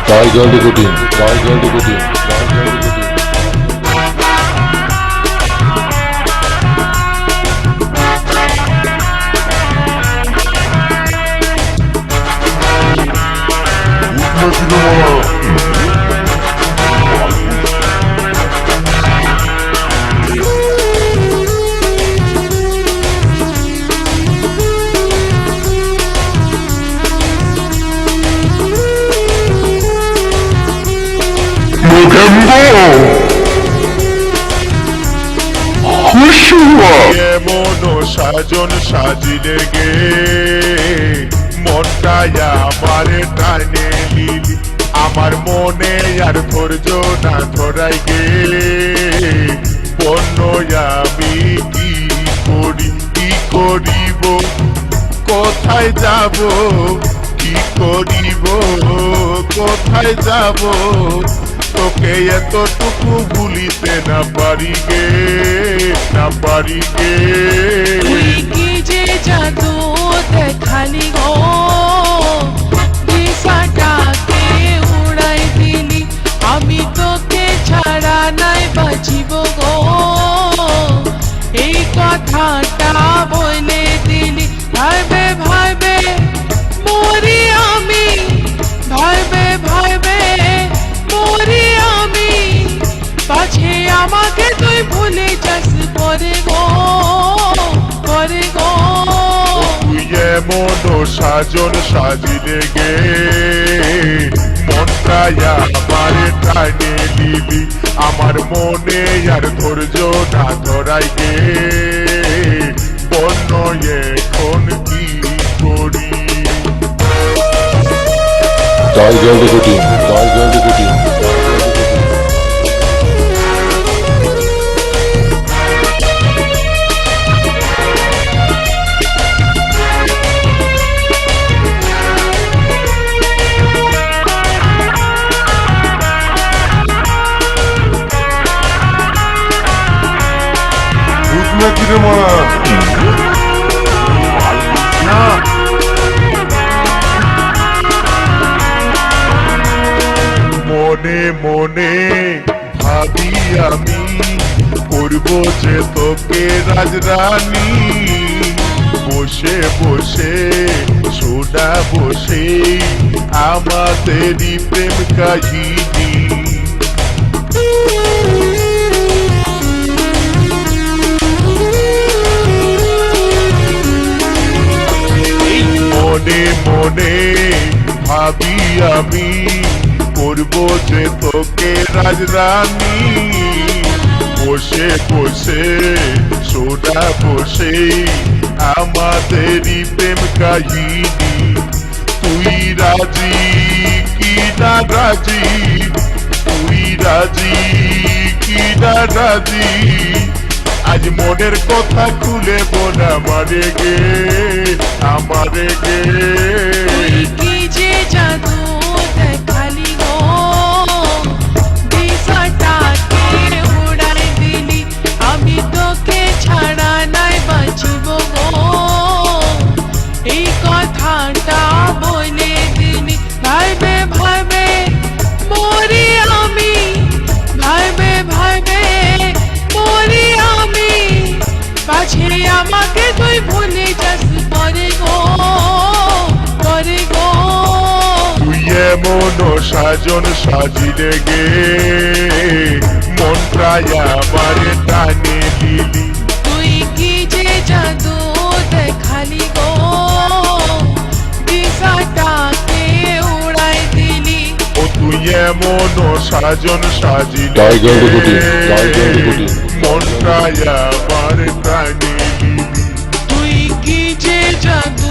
Tiger Nicotine, Tiger Nicotine, Tiger Nicotine. এমন সাজন সাজিলে গে মনটাই আমার টানে লিলি আমার মনে আর ধৈর্য না ধরাই গে বন্য আমি কি করিব কোথায় যাব কি করিব কোথায় যাব তোকে এতটুকু ভুলিতে না পারি গে তুই কি যে জাদু দেখালি গো দিশাটাকে উড়াই দিলি আমি তোকে ছাড়া নাই বাঁচিব গো এই কথাটা বলে দিলি ভাইবে ভাইবে মরি আমি ভাইবে ভাইবে মরি আমি পাছে আমাকে তুই ভুলে যাস করে গো তুই এমন সাজন সাজিলে গে মনটাই আমার টানে লিলি আমার মনে আর ধৈর্য না ধরাই গে বন্য এখন কি করি Tiger Nicotine, Tiger Nicotine. মনে মনে ভাবি আমি করব যে তোকে রাজরানী বসে বসে সোনা বসে আমাদেরই প্রেম কাহিনী মনে মনে ভাবি আমি করবো যে তোকে রাজরানী বসে বসে সোনা বসে আমাদেরই প্রেম কাহিনী তুই রাজি কি না রাজি তুই রাজি কি না রাজি আজ মনের কথা খুলে বল আমারে গে তুই কি যে জাদু দেখালি গো দিশাটাকে উড়াই দিলি আমি তোকে ছাড়া নাই বাঁচিব গো এই কথাটা বলে দিলি ভাইবে ভাইবে মরি আমি ভাইবে ভাইবে মরি আমি পাছে আমাকে তুই ভুলে যাস করে গো তুই এমন সাজন সাজিলে গে মনটাই আমার টানে লিলি তুই কি যে জাদু দেখালি গো দিশাটাকে উড়াই দিলি ও তুই এমন সাজন সাজিলে Tiger Nicotine, Tiger Nicotine. মনটাই আমার টানে লিলি তুই কি যে জাদু